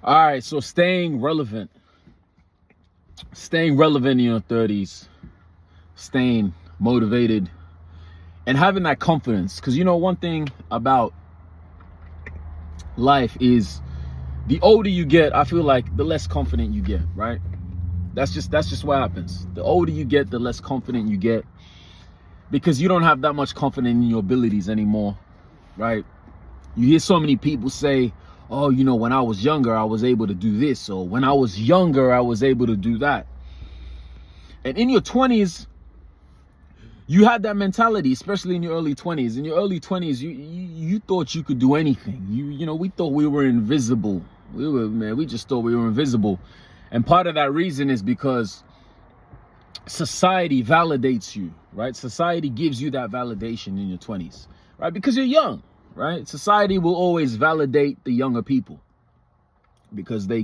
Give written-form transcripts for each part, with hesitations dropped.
All right, so staying relevant in your 30s, staying motivated, and having that confidence. Because you know, one thing about life is the older you get, I feel like the less confident you get, right? That's just what happens. The older you get, the less confident you get, because you don't have that much confidence in your abilities anymore, right? You hear so many people say, oh, you know, when I was younger, I was able to do this, or when I was younger, I was able to do that. And in your 20s, you had that mentality, especially in your early 20s. In your early 20s, you thought you could do anything. You know, we thought we were invisible. We just thought we were invisible. And part of that reason is because society validates you, right? Society gives you that validation in your 20s, right? Because you're young, right? Society will always validate the younger people because I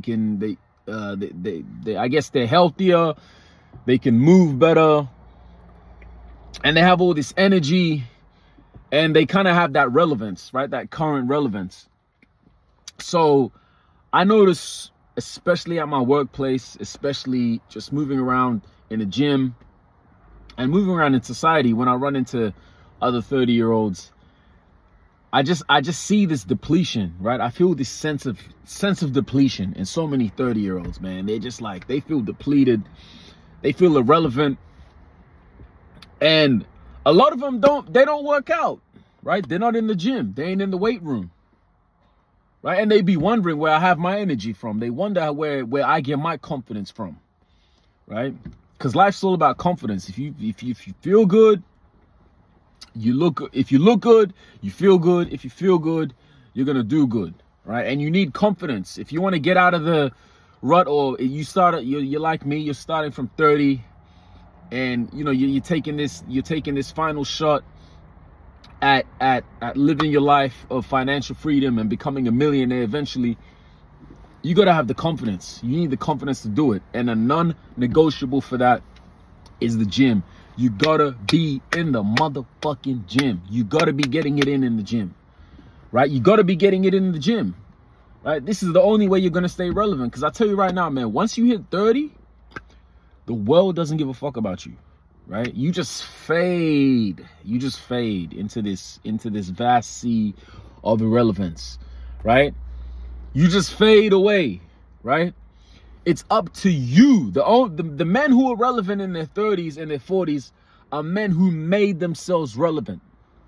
guess they're healthier, they can move better, and they have all this energy, and they kind of have that relevance, right? That current relevance. So I notice, especially at my workplace, especially just moving around in the gym and moving around in society, when I run into other 30-year-olds, I just see this depletion, right? I feel this sense of depletion in so many 30-year-olds, man. They're just like, they feel depleted, they feel irrelevant, and a lot of them don't work out, right? They're not in the gym, they ain't in the weight room, right? And they be wondering where I have my energy from. They wonder where I get my confidence from, right? Because life's all about confidence. If you feel good, you look. If you look good, you feel good. If you feel good, you're gonna do good, right? And you need confidence if you want to get out of the rut. Or you're like me. You're starting from 30, and you know you're taking this final shot at living your life of financial freedom and becoming a millionaire eventually. You gotta have the confidence. You need the confidence to do it, and a non-negotiable for that is the gym. You gotta be in the motherfucking gym. You gotta be getting it in the gym, right? You gotta be getting it in the gym, right? This is the only way you're gonna stay relevant. Because I tell you right now, man, once you hit 30, the world doesn't give a fuck about you, right? You just fade. You just fade into this vast sea of irrelevance, right? You just fade away, right? It's up to you. The men who are relevant in their 30s and their 40s are men who made themselves relevant,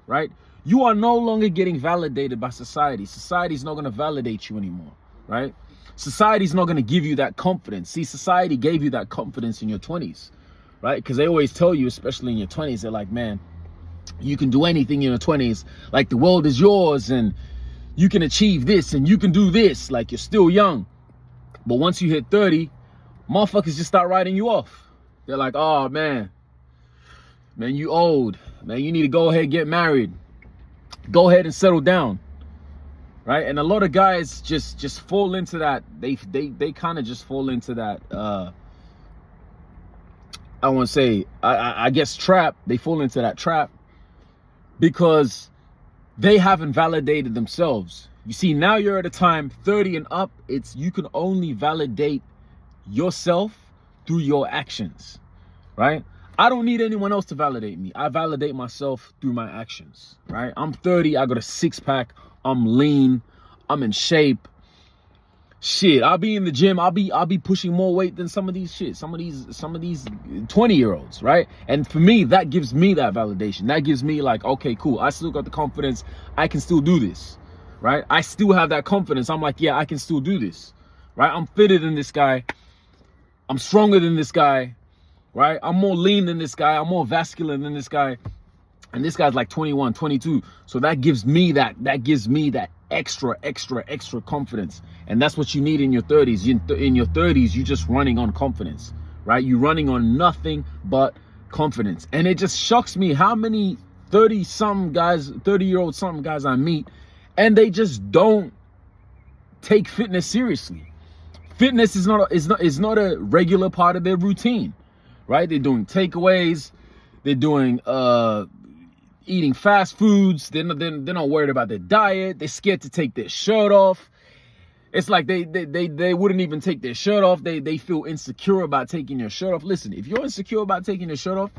right? You are no longer getting validated by society. Society's not going to validate you anymore, right? Society's not going to give you that confidence. See, society gave you that confidence in your 20s, right? Because they always tell you, especially in your 20s, they're like, man, you can do anything in your 20s. Like, the world is yours, and you can achieve this, and you can do this. Like, you're still young. But once you hit 30, motherfuckers just start writing you off. They're like, oh, man, you old. Man, you need to go ahead and get married. Go ahead and settle down, right? And a lot of guys just fall into that. They kind of just fall into that, I want to say, I guess, trap. They fall into that trap because they haven't validated themselves. You see, now you're at a time, 30 and up, you can only validate yourself through your actions, right? I don't need anyone else to validate me. I validate myself through my actions, right? I'm 30, I got a six-pack, I'm lean, I'm in shape. Shit, I'll be in the gym, I'll be pushing more weight than some of these 20-year-olds, right? And for me, that gives me that validation. That gives me like, okay, cool, I still got the confidence, I can still do this, right? I still have that confidence. I'm like, yeah, I can still do this, right? I'm fitter than this guy, I'm stronger than this guy, right? I'm more lean than this guy, I'm more vascular than this guy, and this guy's like 21, 22. So that gives me that extra confidence. And that's what you need in your 30s. In your 30s, you're just running on confidence, right? You're running on nothing but confidence. And it just shocks me how many 30-year-old something guys I meet, and they just don't take fitness seriously. Fitness is not a regular part of their routine, right? They're doing takeaways, they're doing eating fast foods, they're not worried about their diet, they're scared to take their shirt off. It's like they wouldn't even take their shirt off. They feel insecure about taking your shirt off. Listen, if you're insecure about taking your shirt off,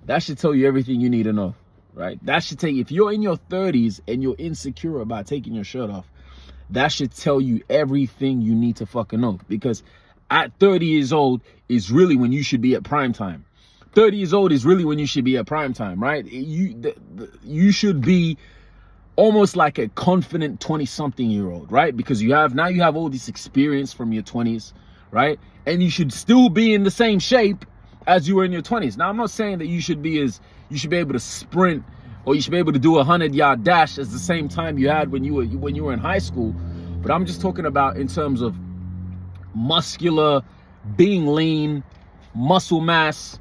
that should tell you everything you need to know, right? That should tell you, if you're in your 30s and you're insecure about taking your shirt off, that should tell you everything you need to fucking know. Because at 30 years old is really when you should be at prime time. 30 years old is really when you should be at prime time, right? You should be almost like a confident 20-something-year-old, right? Because you have all this experience from your 20s, right? And you should still be in the same shape as you were in your 20s. Now, I'm not saying that you should be able to sprint, or you should be able to do a 100-yard dash as the same time you had when you were in high school. But I'm just talking about in terms of muscular, being lean, muscle mass,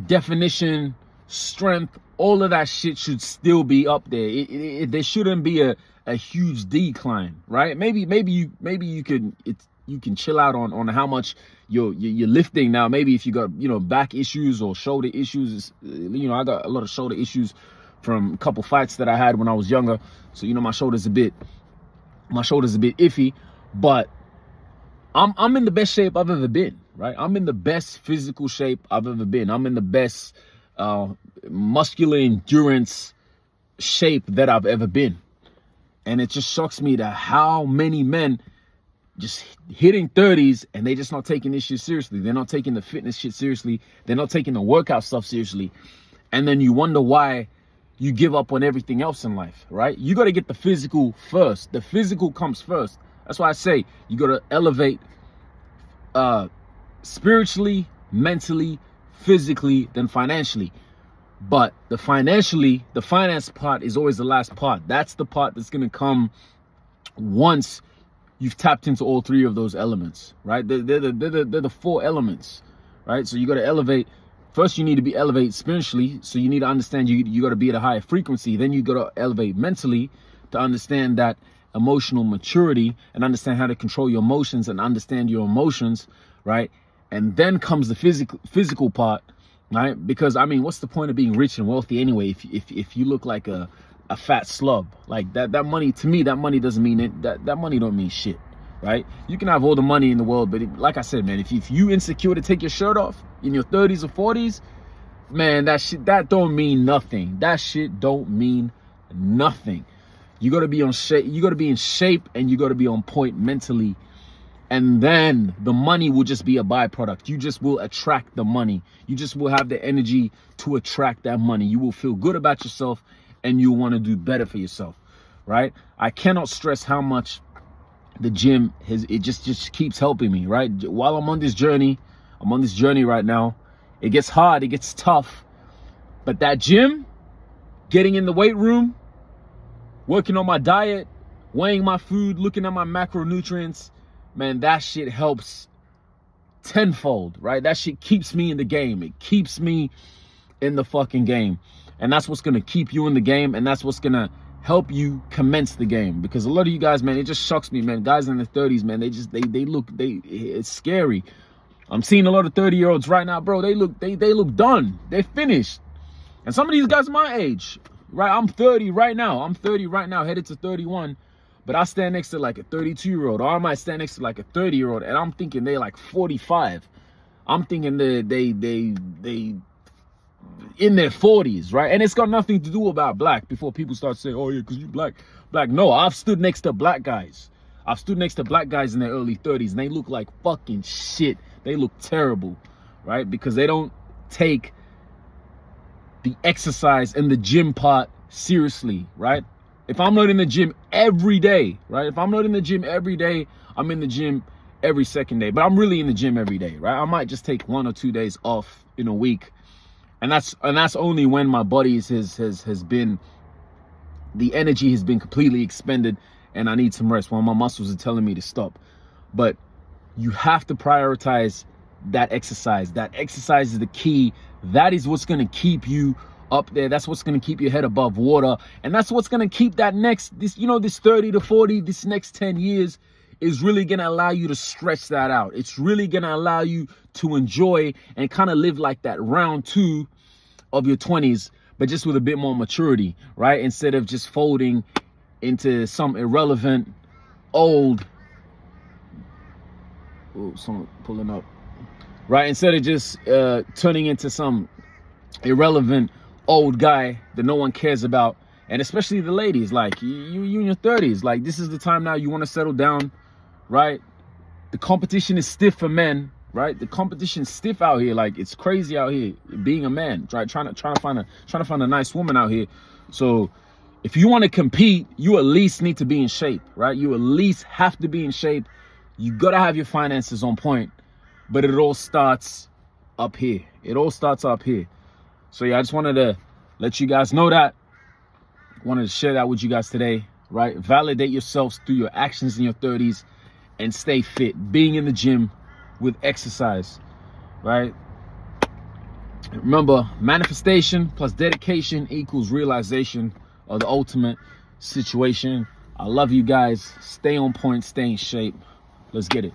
definition, strength. All of that shit should still be up there. There shouldn't be a huge decline, right? Maybe you can chill out on how much you're lifting now. Maybe if you got back issues or shoulder issues, I got a lot of shoulder issues from a couple fights that I had when I was younger. So my shoulder's a bit iffy, but I'm in the best shape I've ever been, right? I'm in the best physical shape I've ever been. I'm in the best muscular endurance shape that I've ever been. And it just shocks me that how many men just hitting 30s and they just not taking this shit seriously. They're not taking the fitness shit seriously. They're not taking the workout stuff seriously. And then you wonder why you give up on everything else in life, right? You got to get the physical first. The physical comes first. That's why I say you got to elevate spiritually, mentally, physically, then financially. But the finance part is always the last part. That's the part that's going to come once you've tapped into all three of those elements, right? They're the four elements, right? So you got to elevate. First, you need to be elevated spiritually. So you need to understand you got to be at a higher frequency. Then you got to elevate mentally to understand that emotional maturity and understand how to control your emotions and understand your emotions, right? And then comes the physical part, right? Because what's the point of being rich and wealthy anyway if you look like a fat slub? Like that money, to me, that money doesn't mean it. That money don't mean shit, right? You can have all the money in the world, but like I said, man, if you insecure to take your shirt off in your 30s or 40s, man, that don't mean nothing. That shit don't mean nothing. You got to be on shape. You got to be in shape, and you got to be on point mentally. And then the money will just be a byproduct. You just will attract the money. You just will have the energy to attract that money. You will feel good about yourself, and you want to do better for yourself, right? I cannot stress how much the gym it just keeps helping me, right? While I'm on this journey right now. It gets hard, it gets tough, but that gym, getting in the weight room, working on my diet, weighing my food, looking at my macronutrients, man, that shit helps tenfold, right? That shit keeps me in the game. It keeps me in the fucking game. And that's what's going to keep you in the game, and that's what's going to help you commence the game. Because a lot of you guys, man, it just shocks me, man. Guys in their 30s, man, it's scary. I'm seeing a lot of 30-year-olds right now, bro. They look done. They're finished. And some of these guys my age, right? I'm 30 right now. Headed to 31. But I stand next to like a 32-year-old, or I might stand next to like a 30-year-old, and I'm thinking they're like 45. I'm thinking they in their 40s, right? And it's got nothing to do about black. Before people start saying, oh yeah, because you black. No, I've stood next to black guys. I've stood next to black guys in their early 30s, and they look like fucking shit. They look terrible, right? Because they don't take the exercise and the gym part seriously, right? If I'm not in the gym every day, right? If I'm not in the gym every day, I'm in the gym every second day. But I'm really in the gym every day, right? I might just take 1 or 2 days off in a week. And that's only when my body has been, the energy has been completely expended and I need some rest, while my muscles are telling me to stop. But you have to prioritize that exercise. That exercise is the key. That is what's going to keep you up there. That's what's going to keep your head above water. And that's what's going to keep this 30 to 40, this next 10 years is really going to allow you to stretch that out. It's really going to allow you to enjoy and kind of live like that round 2 of your 20s, but just with a bit more maturity, right? Instead of just folding into some irrelevant, old, Oh, someone pulling up. Right, instead of just turning into some irrelevant old guy that no one cares about. And especially the ladies, like you in your 30s, like this is the time now you want to settle down, right? The competition is stiff for men, right? The competition's stiff out here. Like it's crazy out here being a man, right? Trying to find a nice woman out here. So if you want to compete, you at least need to be in shape, right? You at least have to be in shape. You gotta have your finances on point, but it all starts up here. It all starts up here. So yeah, I just wanted to let you guys know that. Wanted to share that with you guys today, right? Validate yourselves through your actions in your 30s and stay fit. Being in the gym with exercise, right? Remember, manifestation plus dedication equals realization of the ultimate situation. I love you guys. Stay on point, stay in shape. Let's get it.